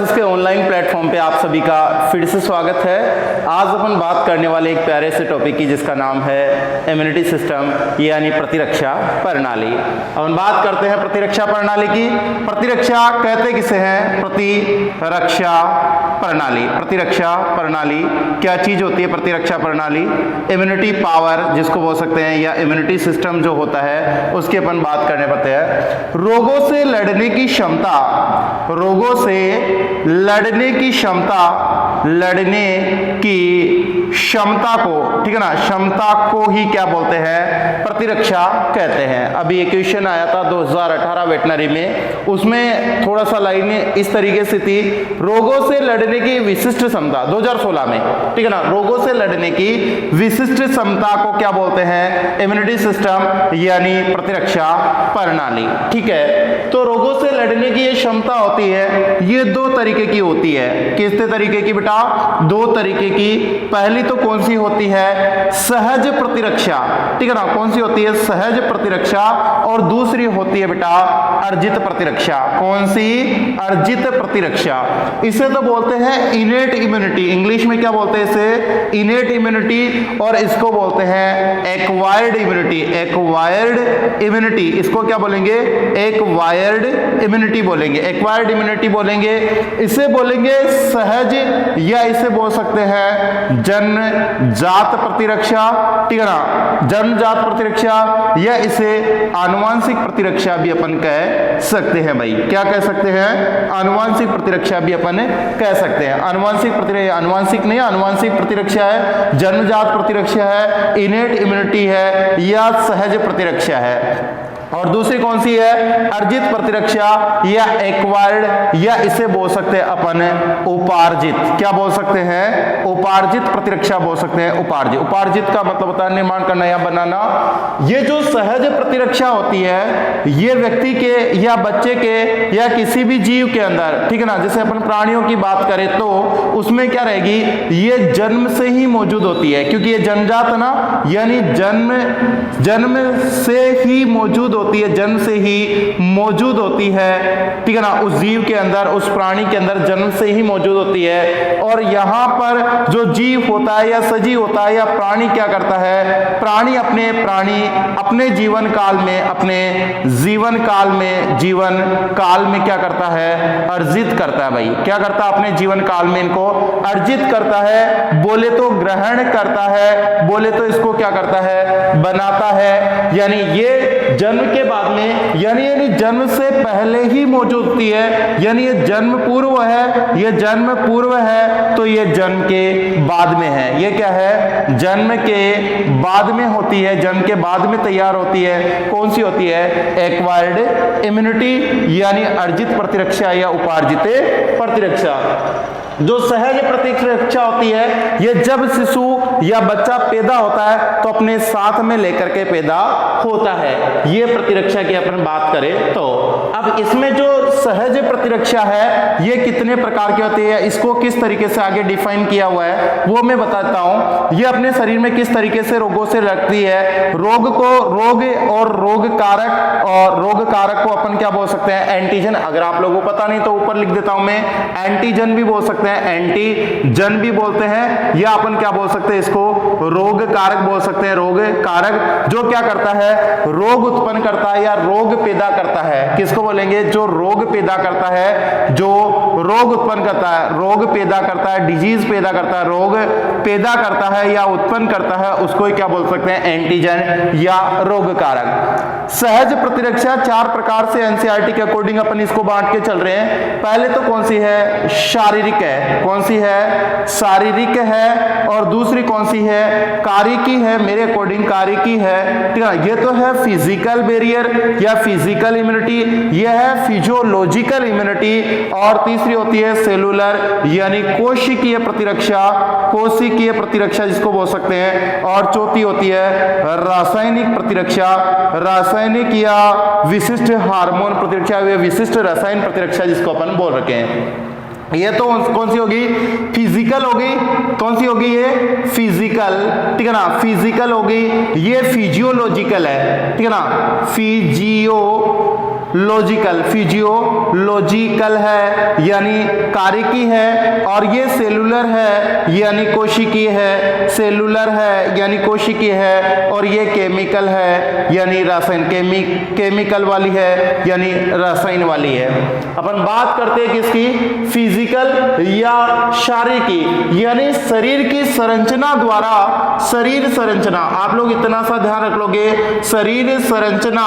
इसके online platform पे आप सभी का फिर से स्वागत है। आज अपन बात करने वाले एक प्यारे से टॉपिक की जिसका नाम है इम्यूनिटी सिस्टम यानी प्रतिरक्षा प्रणाली। अपन बात करते हैं प्रतिरक्षा प्रणाली की। प्रतिरक्षा कहते किसे हैं? प्रतिरक्षा प्रणाली। प्रतिरक्षा प्रणाली क्या चीज होती है? प्रतिरक्षा प्रणाली इम्यूनिटी पावर जिसको बोल सकते हैं या इम्यूनिटी सिस्टम जो होता है उसकी अपन बात करने पड़ते हैं। रोगों से लड़ने की क्षमता, रोगों से लड़ने की क्षमता, लड़ने की क्षमता को, ठीक है ना, क्षमता को ही क्या बोलते हैं? प्रतिरक्षा कहते हैं। अभी एक क्वेश्चन आया था 2018 वेटनरी में, उसमें थोड़ा सा लाइन इस तरीके से थी, रोगों से लड़ने की विशिष्ट क्षमता 2016 में, ठीक है ना, रोगों से लड़ने की विशिष्ट क्षमता को क्या बोलते हैं? इम्यूनिटी सिस्टम यानी प्रतिरक्षा प्रणाली। ठीक है, तो रोगों से लड़ने की ये क्षमता होती है, ये दो तरीके की होती है। किस तरीके की बेटा? दो तरीके की। पहली तो कौन सी होती है? सहज प्रतिरक्षा, ठीक है ना, कौन सी होती है? सहज प्रतिरक्षा। और दूसरी होती है बेटा अर्जित प्रतिरक्षा। कौन सी? अर्जित प्रतिरक्षा। इसे तो बोलते हैं इनेट इम्यूनिटी, इंग्लिश में क्या बोलते हैं इसे? Innate immunity. और इसको बोलते हैं एक्वायर्ड इम्यूनिटी। एक्वायर्ड इम्यूनिटी, इसको क्या बोलेंगे? एक्वायर्ड इम्यूनिटी बोलेंगे, एक्वायर्ड इम्यूनिटी बोलेंगे। इसे बोलेंगे सहज, या इसे बोल सकते हैं जन्मजात प्रतिरक्षा, ठीक है ना, जन्मजात प्रतिरक्षा, या इसे आनुवांशिक प्रतिरक्षा भी अपन कह सकते हैं। भाई क्या कह सकते हैं? आनुवांशिक प्रतिरक्षा भी अपन कह सकते हैं। आनुवांशिक प्रतिरक्षा, आनुवांशिक नहीं, आनुवांशिक प्रतिरक्षा है, जन्मजात प्रतिरक्षा है, इनेट इम्यूनिटी है, या सहज प्रतिरक्षा है। और दूसरी कौन सी है? अर्जित प्रतिरक्षा या एक्वायर्ड, या इसे बोल सकते हैं अपन उपार्जित। क्या बोल सकते हैं? उपार्जित प्रतिरक्षा बोल सकते हैं। उपार्जित, उपार्जित का मतलब होता है निर्माण करना या बनाना। ये जो सहज प्रतिरक्षा होती है, ये व्यक्ति के या बच्चे के या किसी भी जीव के अंदर, ठीक है ना, जैसे अपन प्राणियों की बात करें तो उसमें क्या रहेगी? ये जन्म से ही मौजूद होती है, क्योंकि ये जन्मजात है ना, यानी जन्म से ही मौजूद होती है, जन्म से ही मौजूद होती है, ठीक है ना, उस जीव के अंदर, उस प्राणी के अंदर जन्म से ही मौजूद होती है। और यहाँ पर जो जीव होता है या सजीव होता है या प्राणी क्या करता है? प्राणी अपने जीवन काल में, अपने जीवन काल में क्या करता है? अर्जित करता है। भाई क्या करता है? अपने जीवन काल में इनको अर्जित करता है। बोले तो ग्रहण करता है, बोले तो इसको क्या करता है? बनाता है। यानी ये जन्म के बाद में, यानी जन्म से पहले ही मौजूद होती है, यानी ये जन्म पूर्व है, ये जन्म पूर्व है, तो ये जन्म के बाद में है। ये क्या है? जन्म के बाद में होती है, जन्म के बाद में तैयार होती है। कौन सी होती है? एक्वायर्ड इम्यूनिटी यानी अर्जित प्रतिरक्षा या उपार्जित प्रतिरक्षा। जो सहज प्रतिरक्षा होती है, ये जब शिशु या बच्चा पैदा होता है तो अपने साथ में लेकर के पैदा होता है। ये प्रतिरक्षा की अपन बात करें तो अब इसमें जो सहज प्रतिरक्षा है ये कितने प्रकार की होती है, इसको किस तरीके से आगे डिफाइन किया हुआ है वो मैं बताता हूं। ये अपने शरीर में किस तरीके से रोगों से लड़ती है। रोग और रोग कारक को अपन क्या बोल सकते हैं? एंटीजन। अगर आप लोगों को पता नहीं तो ऊपर लिख देता हूं मैं, एंटीजन भी बोल सकते हैं, एंटीजन भी बोलते हैं, या अपन क्या बोल सकते हैं? इसको रोग कारक बोल सकते हैं। रोग कारक जो क्या करता है? रोग उत्पन्न करता है या रोग पैदा करता है। किसको बोलेंगे? जो रोग पैदा करता है, जो रोग उत्पन्न करता है, रोग पैदा करता है, डिजीज पैदा करता है, रोग पैदा करता है या उत्पन्न करता है, उसको क्या बोल सकते हैं? एंटीजन या रोग कारक। सहज प्रतिरक्षा चार प्रकार से एनसीईआरटी के अकॉर्डिंग अपन इसको बांट के चल रहे हैं। पहले तो कौन सी है? शारीरिक है। कौन सी है? शारीरिक है। और दूसरी कौन सी है? कारिकी है। मेरे अकॉर्डिंग कारिकी है, ठीक है। ये तो है फिजिकल बैरियर या फिजिकल इम्यूनिटी, ये है फिजियोलॉजिकल इम्यूनिटी। और तीसरी होती है सेलुलर यानी कोशिकीय प्रतिरक्षा, कोशिकीय प्रतिरक्षा जिसको बोल सकते हैं। और चौथी होती है रासायनिक प्रतिरक्षा, रासायनिक या विशिष्ट हार्मोन प्रतिरक्षा, विशिष्ट रसायन प्रतिरक्षा जिसको अपन बोल रखे हैं। ये तो कौन सी होगी? फिजिकल होगी। कौन सी होगी? ये फिजिकल, ठीक है ना, फिजिकल होगी। ये फिजियोलॉजिकल है, ठीक है ना, फिजियोलॉजिकल, फिजियोलॉजिकल है यानी कार्यकी है, और ये सेलुलर है यानी कोशिकीय है, सेलुलर है यानी कोशिकीय है, और ये केमिकल है यानी रासायन, केमिकल वाली है यानी रसायन वाली है। अपन बात करते हैं किसकी, फिजिकल या शारीरिकी यानी शरीर की संरचना द्वारा, शरीर संरचना, आप लोग इतना सा ध्यान रख लोगे, शरीर संरचना,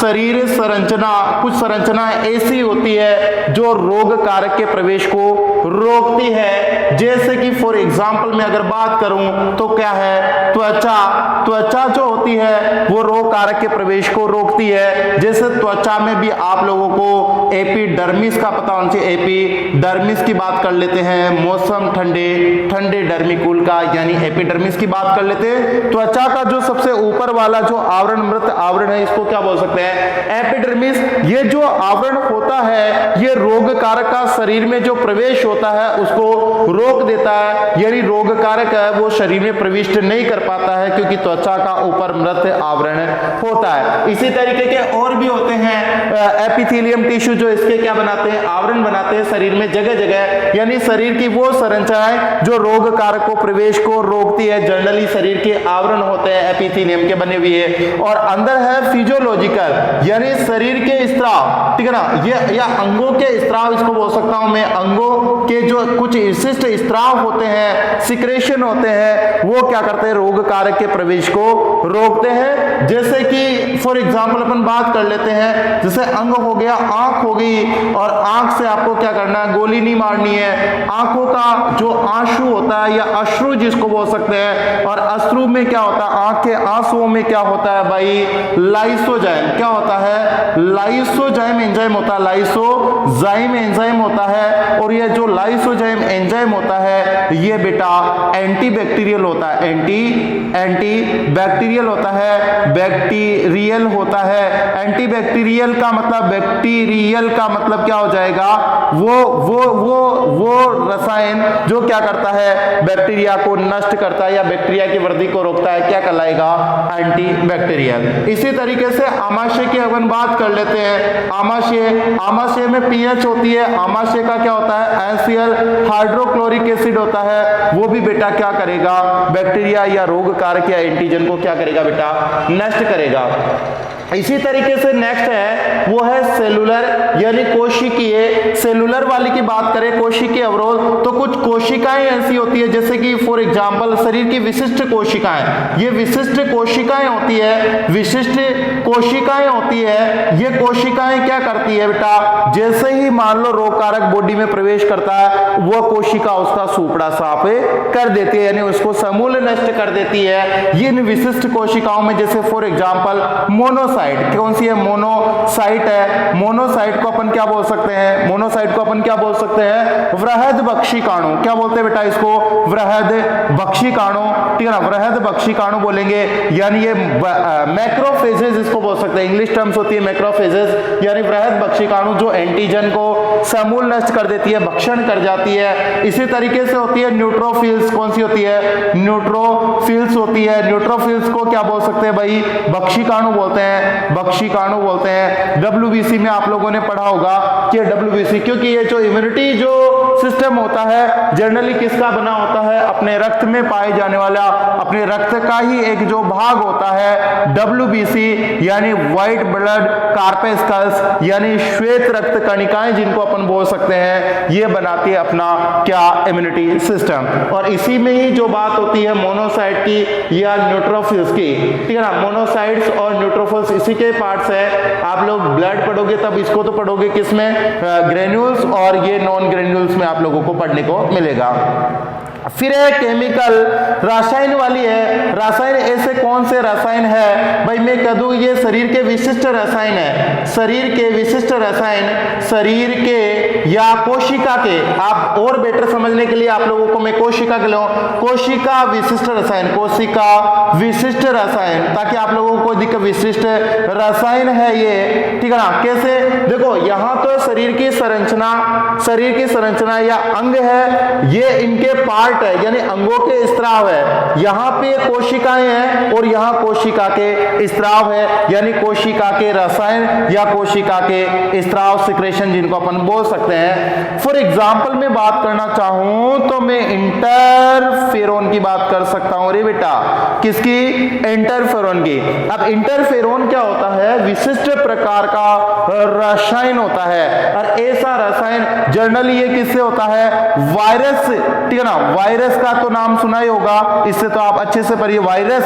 शरीर संरचना, कुछ संरचना ऐसी होती है जो रोग कारक के प्रवेश को रोकती है। जैसे कि फॉर एग्जांपल मैं अगर बात करूं तो क्या है, त्वचा, त्वचा जो होती है वो रोग कारक के प्रवेश को रोकती है। जैसे त्वचा में भी आप लोगों को एपिडर्मिस का पता होना चाहिए, एपिडर्मिस की बात कर लेते हैं, मौसम ठंडे, ठंडे डर्मिकुल का यानी एपिडर्मिस की बात कर लेते हैं। त्वचा का जो सबसे ऊपर वाला जो आवरण, मृत आवरण है, इसको क्या बोल सकते हैं, एपिडर्मिस। ये जो आवरण होता है ये रोग कारक का शरीर में जो प्रवेश होता है उसको रोक देता है, यानी रोग कारक है वो शरीर में प्रविष्ट नहीं कर पाता है क्योंकि त्वचा का ऊपर मृत आवरण होता है। इसी तरीके के और भी होते हैं एपिथेलियम टिश्यू जो इसके क्या बनाते हैं, आवरण बनाते हैं शरीर में जगह जगह, यानी शरीर की वो संरचनाएं जो रोग कारक को प्रवेश को रोकती है। जनरली शरीर के आवरण होते हैं एपिथेलियम के बने हुए। और अंदर है फिजियोलॉजिकल यानी शरीर के स्त्राव, ठीक है ना, ये या अंगों के स्त्राव इसको बोल सकता हूं मैं। अंगों के जो कुछ विशिष्ट स्त्राव होते हैं, सिक्रेशन होते हैं, वो क्या करते हैं, रोग कारक के प्रवेश को रोकते हैं। जैसे कि फॉर एग्जांपल अपन बात कर लेते हैं, जैसे अंग हो गया, आंख हो गई, और आंख से आपको क्या करना है, गोली नहीं मारनी है। आंखों का जो आंसू होता है या अश्रु जिसको बोल सकते हैं, और अश्रु में क्या होता है, आंख के आंसुओं में क्या होता है भाई, लाइसोजाइम, क्या होता है, लाइसोजाइम एंजाइम होता है, लाइसोजाइम एंजाइम होता है। और ये जो लाइसोजाइम एंजाइम होता है ये बेटा एंटीबैक्टीरियल होता है, एंटी बैक्टीरियल होता है, बैक्टीरियल होता है। एंटीबैक्टीरियल का मतलब, बैक्टीरियल का मतलब क्या हो जाएगा, वो रसायन जो क्या करता है, बैक्टीरिया को नष्ट करता है या बैक्टीरिया की वृद्धि को रोकता है, क्या कहलाएगा, एंटीबैक्टीरियल। इसी तरीके से आमाशय की अपन बात कर लेते हैं। आमाशय में पीएच होती है, आमाशय का क्या होता है, एनसीएल हाइड्रोक्लोरिक एसिड होता है, वो भी बेटा क्या करेगा, बैक्टीरिया या रोग कारक या एंटीजन को क्या करेगा बेटा, नष्ट करेगा। इसी तरीके से नेक्स्ट है वो है सेलुलर यानी कोशिकीय। सेलुलर वाली की बात करें, कोशिकीय अवरोध, तो कुछ कोशिकाएं ऐसी होती है जैसे कि फॉर एग्जांपल शरीर की विशिष्ट कोशिकाएं, ये विशिष्ट कोशिकाएं होती है, विशिष्ट कोशिकाएं होती है। ये कोशिकाएं क्या करती है बेटा, जैसे ही मान लो रोग कारक बॉडी में प्रवेश करता है वो कोशिका उसका सूपड़ा साफ कर देती है, यानी उसको समूल नष्ट कर देती है। ये इन विशिष्ट कोशिकाओं में जैसे फॉर एग्जांपल मोनोसाइट, कौन सी है, मोनोसाइट है। मोनोसाइट को अपन क्या बोल सकते हैं, मोनोसाइट को अपन क्या बोल सकते हैं, वृहद बक्षिकाणु, क्या बोलते हैं बेटा इसको, वृहद बक्षिकाणु, ठीक है ना, वृहद बक्षिकाणु बोलेंगे। यानी ये मैक्रोफेजेस इसको बोल सकते हैं, इंग्लिश टर्म्स होती है मैक्रोफेजेस, यानी वृहद बक्षिकाणु जो एंटीजन को समूल नष्ट कर देती है, भक्षण कर जाती है। इसी तरीके से होती है न्यूट्रोफिल्स, कौन सी होती है, न्यूट्रोफिल्स होती है। न्यूट्रोफिल्स को क्या बोल सकते हैं भाई, बक्षिकाणु बोलते हैं, बक्षिकाणु बोलते हैं। डब्ल्यूबीसी में आप लोगों ने पढ़ा होगा कि डब्ल्यूबीसी, क्योंकि ये जो इम्यूनिटी जो सिस्टम होता है जनरली किसका बना होता है, अपने रक्त में पाए जाने वाला, अपने रक्त का ही एक जो भाग होता है डब्ल्यूबीसी, यानी व्हाइट ब्लड कार्पेस्कल्स, यानी श्वेत रक्त कणिकाएं जिनको अपन बोल सकते हैं, ये बनाती है अपना क्या, इम्यूनिटी सिस्टम। और इसी में ही जो बात होती है मोनोसाइट की या न्यूट्रोफिल्स की, ठीक है ना, मोनोसाइट्स और न्यूट्रोफिल्स इसी के पार्ट्स है। आप लोग ब्लड पढ़ोगे तब इसको तो पढ़ोगे किसमें, ग्रेन्यूल्स, और ये नॉन ग्रेन्यूल्स में आप लोगों को पढ़ने को मिलेगा। फिर है केमिकल, रासायन वाली है। रासायन ऐसे कौन से रासायन है भाई, मैं कह दूं ये शरीर के विशिष्ट रसायन है, शरीर के विशिष्ट रसायन, शरीर के या कोशिका के, आप और बेटर समझने के लिए आप लोगों को मैं कोशिका के लो, कोशिका विशिष्ट रसायन, कोशिका विशिष्ट रसायन, ताकि आप लोगों को दिक्कत, विशिष्ट रसायन है ये, ठीक है ना। कैसे, देखो यहां तो शरीर की संरचना या अंग है, ये इनके पार्ट पार्ट है यानी अंगों के स्त्राव है, यहाँ पे कोशिकाएं हैं और यहाँ कोशिका के स्त्राव है यानी कोशिका के रसायन या कोशिका के स्त्राव सिक्रेशन जिनको अपन बोल सकते हैं। फॉर एग्जाम्पल मैं बात करना चाहूं तो मैं इंटरफेरोन की बात कर सकता हूं। रे बेटा किसकी? इंटरफेरोन की। अब इंटरफेरोन क्या होता है? विशिष्ट प्रकार का रसायन होता है और ऐसा रसायन जनरली ये किससे होता है? वायरस, ठीक है ना। वायरस का तो नाम सुना ही होगा, इससे तो आप अच्छे से पढ़िए। वायरस,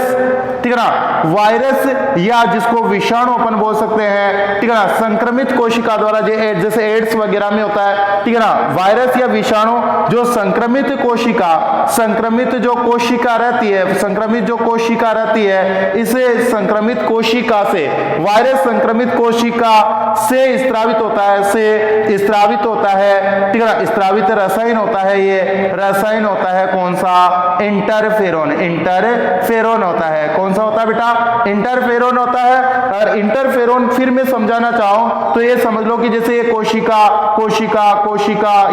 ठीक है ना, वायरस या जिसको विषाणु अपन बोल सकते हैं, ठीक है ना, संक्रमित कोशिका द्वारा जैसे एड्स वगैरह में होता है, ठीक है ना। वायरस या विषाणु जो संक्रमित कोशिका, संक्रमित जो कोशिका रहती है, संक्रमित जो कोशिका रहती है, इसे संक्रमित कोशिका से, वायरस संक्रमित कोशिका से स्त्रावित होता है, से स्त्रावित होता है, ठीक है ना। स्त्रावित रसायन होता है, ये रसायन होता है कौन सा? इंटरफेरोन। इंटरफेरोन होता है, कौन सा होता है बेटा? इंटरफेरोन होता है। और इंटरफेरोन फिर मैं समझाना चाहूं तो ये समझ लो कि जैसे ये कोशिका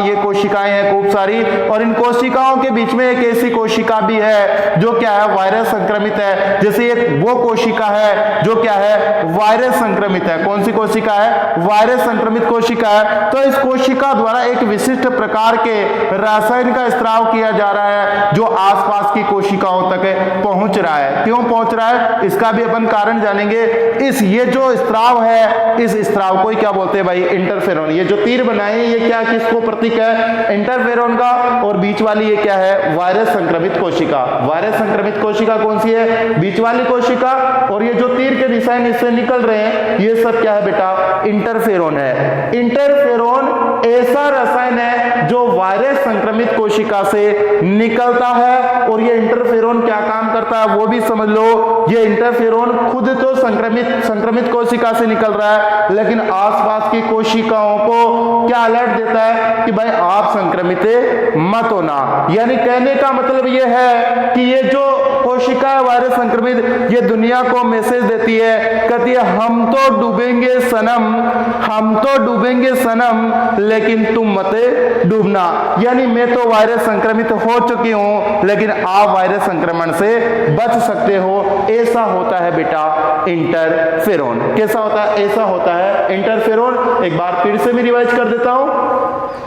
ये कोशिकाएं हैं खूब सारी, और इन कोशिकाओं के बीच में एक ऐसी कोशिका भी है जो क्या है? वायरस संक्रमित है। जैसे एक वो कोशिका है जो क्या है? वायरस संक्रमित है। कौन सी कोशिका है? वायरस संक्रमित कोशिका है। तो इस कोशिका द्वारा एक विशिष्ट प्रकार के रसायन का स्त्राव किया जा रहा है जो आसपास की कोशिकाओं तक पहुंच रहा है। क्यों पहुंच रहा है इसका भी अपन कारण जानेंगे। ये जो स्त्राव है, इस स्त्राव को ही क्या बोलते हैं भाई? इंटरफेरोन। ये जो तीर बनाए ये क्या, किसको प्रतीक है? इंटरफेरोन का। और बीच वाली ये क्या है? वायरस संक्रमित कोशिका। वायरस संक्रमित कोशिका कौन सी है? बीच वाली कोशिका। और ये जो तीर के निशान इससे निकल रहे हैं ये सब क्या है बेटा? इंटरफेरोन है। इंटरफेरोन ऐसा रसायन है जो वायरस संक्रमित कोशिका से निकलता है। और ये इंटरफेरोन क्या काम करता है वो भी समझ लो। ये इंटरफेरोन खुद तो संक्रमित कोशिका से निकल रहा है, लेकिन आसपास की कोशिकाओं को क्या अलर्ट देता है कि भाई आप संक्रमित मत होना। यानी कहने का मतलब ये है कि ये जो कोशिका है वायरस संक्रमित, ये दुनिया को मैसेज देती है, कहती है हम तो डूबेंगे सनम, हम तो डूबेंगे सनम, लेकिन तुम मत डूबना। यानी मैं तो वायरस संक्रमित हो चुकी हूं, लेकिन आप वायरस संक्रमण से बच सकते हो। ऐसा होता है बेटा इंटरफेरोन। कैसा होता है? ऐसा होता है इंटरफेरोन। एक बार फिर से मैं रिवाइज कर देता हूं।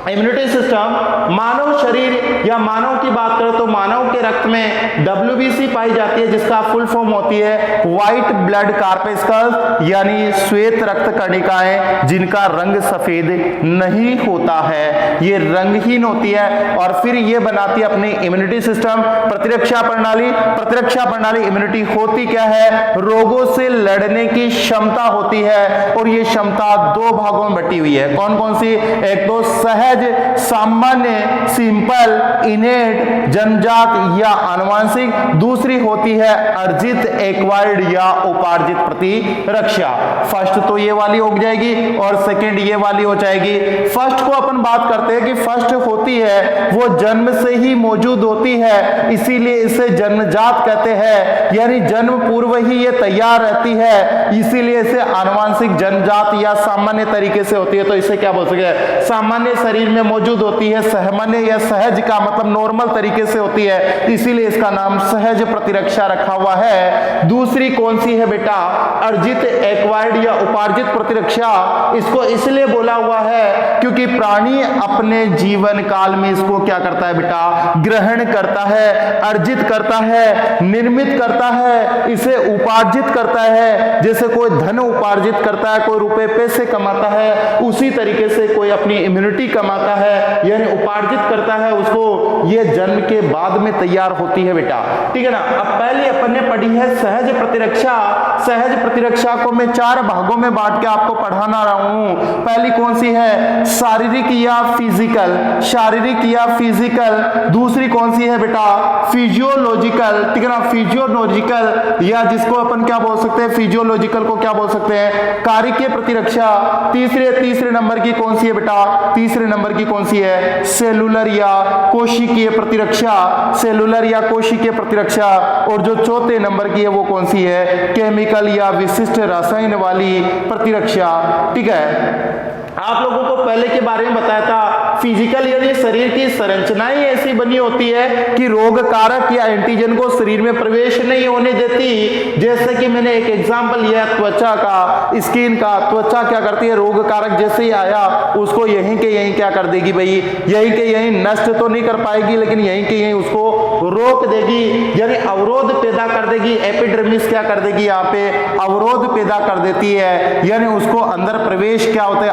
इम्यूनिटी सिस्टम, मानव शरीर या मानव की बात करें तो मानव के रक्त में WBC पाई जाती है, जिसका फुल फॉर्म होती है व्हाइट ब्लड कार्पेस्कल्स, यानी श्वेत रक्त कणिकाएं जिनका रंग सफेद नहीं होता है, ये रंगहीन होती है। और फिर ये बनाती है अपनी इम्यूनिटी सिस्टम, प्रतिरक्षा प्रणाली। प्रतिरक्षा प्रणाली इम्यूनिटी होती क्या है? रोगों से लड़ने की क्षमता होती है। और ये क्षमता दो भागों में बटी हुई है। कौन कौन सी? एक तो सहज सामान्य सिंपल इनेट जन्मजात या आनुवंशिक, दूसरी होती है अर्जित एक्वायर्ड या उपार्जित प्रतिरक्षा। फर्स्ट तो ये वाली हो जाएगी और सेकंड ये वाली हो जाएगी। फर्स्ट को अपन बात करते हैं कि फर्स्ट होती है वो जन्म से ही मौजूद होती है, इसीलिए इसे जन्मजात कहते हैं, यानी जन्म पूर्व ही ये तैयार रहती है, इसीलिए इसे आनुवंशिक जन्मजात या सामान्य तरीके से होती है। तो इसे क्या बोल सकते हैं? सामान्य शरीर में मौजूद होती है, सामान्य या सहज का मतलब नॉर्मल तरीके से होती है, इसीलिए इसका नाम सहज प्रतिरक्षा रखा हुआ है। दूसरी कौन सी है बेटा? अर्जित एक्वायर्ड या उपार्जित प्रतिरक्षा। इसको इसलिए बोला हुआ है क्योंकि प्राणी अपने जीवन काल में इसको क्या करता है बेटा? ग्रहण करता है, अर्जित करता है, निर्मित करता है, इसे उपार्जित करता है। जैसे कोई धन उपार्जित करता है, कोई रुपए पैसे कमाता है, उसी तरीके से कोई अपनी इम्यूनिटी कमाता है, यानी उपार्जित करता है उसको। ये जन्म के बाद में तैयार होती है बेटा, ठीक है ना। अब पहले अपन ने पढ़ी है सहज प्रतिरक्षा। सहज प्रतिरक्षा को मैं 4 भागों में बांट के आपको पढ़ाना रहा हूं। पहली कौन सी है? शारीरिक या फिजिकल, शारीरिक या फिजिकल। दूसरी कौन सी है बेटा? फिजियोलॉजिकल, ठीक है ना, फिजियोलॉजिकल, या जिसको अपन क्या बोल सकते हैं? फिजियोलॉजिकल को क्या बोल सकते हैं? कारिकीय प्रतिरक्षा। तीसरे नंबर की कौन सी है बेटा? तीसरे नंबर की कौन सी है? सेलुलर या कोशिकीय प्रतिरक्षा, सेलुलर या कोशिकीय प्रतिरक्षा। और जो चौथे नंबर की है वो कौन सी है? केमिकल या विशिष्ट रसायन वाली प्रतिरक्षा, ठीक है। आप लोगों को पहले के बारे में बताया था, फिजिकल यानी शरीर की संरचना ही ऐसी बनी होती है कि रोग कारक या एंटीजन को शरीर में प्रवेश नहीं होने देती। जैसे कि मैंने एक एग्जांपल लिया त्वचा का, स्किन का। त्वचा क्या करती है, रोग कारक जैसे ही आया उसको यहीं के यहीं क्या कर देगी भाई, यहीं के यहीं नष्ट तो नहीं कर पाएगी लेकिन यहीं के यहीं उसको रोक देगी, यानी अवरोध पैदा कर देगी। एपिडर्मिस क्या कर देगी, यहाँ पे अवरोध पैदा कर देती है, यानी उसको अंदर प्रवेश क्या होता है,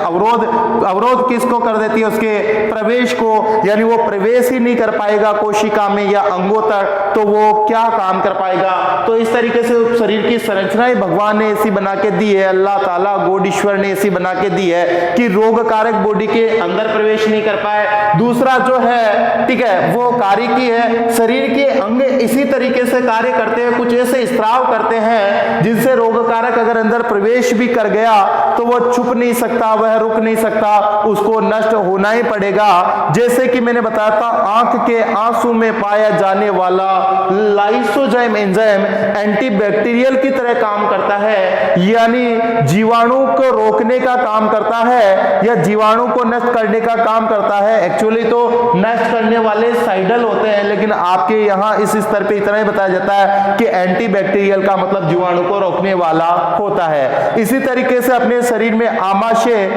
अवरोध किसको कर देती है, उसके प्रवेश को, यानी वो प्रवेश ही नहीं कर पाएगा कोशिका में या अंगों तक, तो वो क्या काम कर पाएगा। तो इस तरीके से शरीर की संरचनाएं भगवान ने ऐसी बना के दी है, अल्लाह ताला गॉड ईश्वर ने ऐसी बना के दी है कि रोग कारक बॉडी के अंदर प्रवेश नहीं कर पाए। दूसरा जो है, ठीक है, वो कारिकी है, शरीर के अंग इसी तरीके से कार्य करते हैं, कुछ ऐसे स्त्राव करते हैं जिनसे रोग कारक अगर अंदर प्रवेश भी कर गया तो वो छुप नहीं सकता, वह रुक नहीं सकता, उसको नष्ट होना ही पड़ेगा। जैसे कि मैंने बताया था, आंख के आंसू में पाया जाने वाला लाइसोजाइम एंजाइम एंटीबैक्टीरियल की तरह काम करता है, यानी जीवाणु को रोकने का काम करता है या जीवाणु को नष्ट करने का काम करता है। एक्चुअली तो नष्ट करने वाले साइडल होते हैं, लेकिन आपके यहाँ इस स्तर पे इतना ही बताया जाता है कि एंटीबैक्टीरियल का मतलब जीवाणु को रोकने वाला होता है। इसी तरीके से अपने शरीर में आमाशय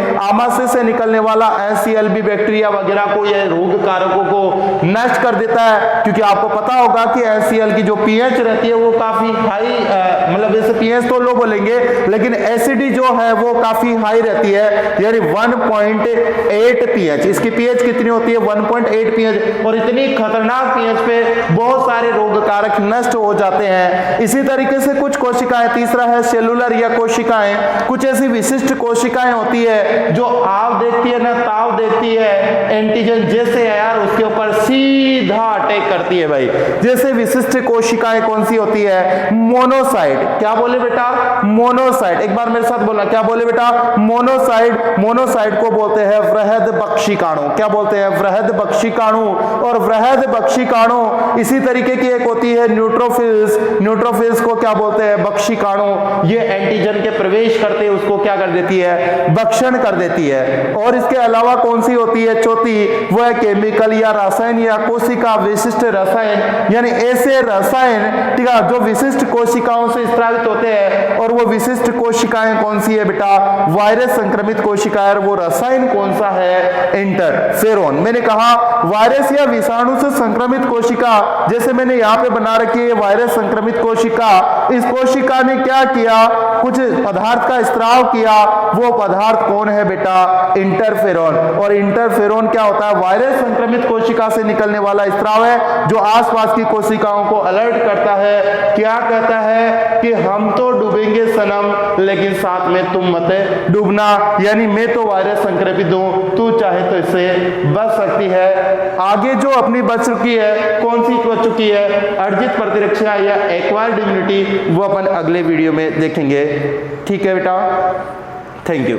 से निकलने वाला एनसीएलबी बैक्टीरिया वगैरह को या रोग कारकों को नष्ट कर देता है, क्योंकि आपको पता होगा कि एनसीएल की जो पीएच रहती है वो काफी हाई, मतलब जैसे पीएच तो लो बोलेंगे लेकिन एसिडी जो है वो काफी हाई रहती है, यानी 1.8 पीएच। इसकी पीएच कितनी होती है, 1.8 पीएच, और इतनी खतरनाक पीएच पे बहुत सारे रोग कारक नष्ट हो जाते हैं। इसी तरीके से कुछ कोशिकाएं, तीसरा है सेलुलर या कोशिकाएं, कुछ ऐसी विशिष्ट कोशिकाएं होती है जो आव देखती है ना ताव देखती है, एंटीजन जैसे है यार उसके ऊपर सीधा अटैक करती है भाई। जैसे विशिष्ट कोशिकाएं कौन सी होती है, मोनोसाइट। क्या बोले बेटा, मोनोसाइट। एक बार मेरे साथ बोलना, क्या बोले बेटा, मोनोसाइट। मोनोसाइट को बोलते हैं वृहद बक्षिकाणु। क्या बोलते हैं, वृहद बक्षिकाणु। और वृहद बक्षिकाणु इसी तरीके की एक होती है न्यूट्रोफिल्स। न्यूट्रोफिल्स को क्या बोलते हैं, बक्षिकाणु। ये एंटीजन के प्रवेश करते उसको क्या कर देती है, भक्षण कर देती है। और इसके अलावा कौन सी होती है, चौथी, वो है केमिकल या रसायन या कोशिका विशिष्ट रसायन, यानी ऐसे रसायन, ठीक है, जो विशिष्ट कोशिकाओं से स्रावित होते हैं। और वो विशिष्ट कोशिकाएं कौन सी है बेटा, वायरस संक्रमित कोशिकाएं। वो रसायन कौन सा है, इंटरफेरोन। मैंने कहा वायरस या विषाणु से संक्रमित कोशिका, जैसे मैंने यहाँ पे बना रखी है वायरस संक्रमित कोशिका। इस कोशिका ने क्या किया, कुछ पदार्थ का स्त्राव किया। वो पदार्थ कौन है बेटा, इंटरफेरोन। और इंटरफेरोन क्या होता है, वायरस संक्रमित कोशिका से निकलने वाला स्त्राव है जो आसपास की कोशिकाओं को अलर्ट करता है। क्या कहता है कि हम तो डूबेंगे सनम, लेकिन साथ में तुम मत डूबना, यानी मैं तो वायरस संक्रमित हूं, तू चाहे तो इससे बच सकती है। आगे जो अपनी बच चुकी है, कौन सी बच चुकी है, अर्जित प्रतिरक्षा या एक्वायर्ड इम्यूनिटी, वो अपन अगले वीडियो में देखेंगे। ठीक है बेटा, थैंक यू।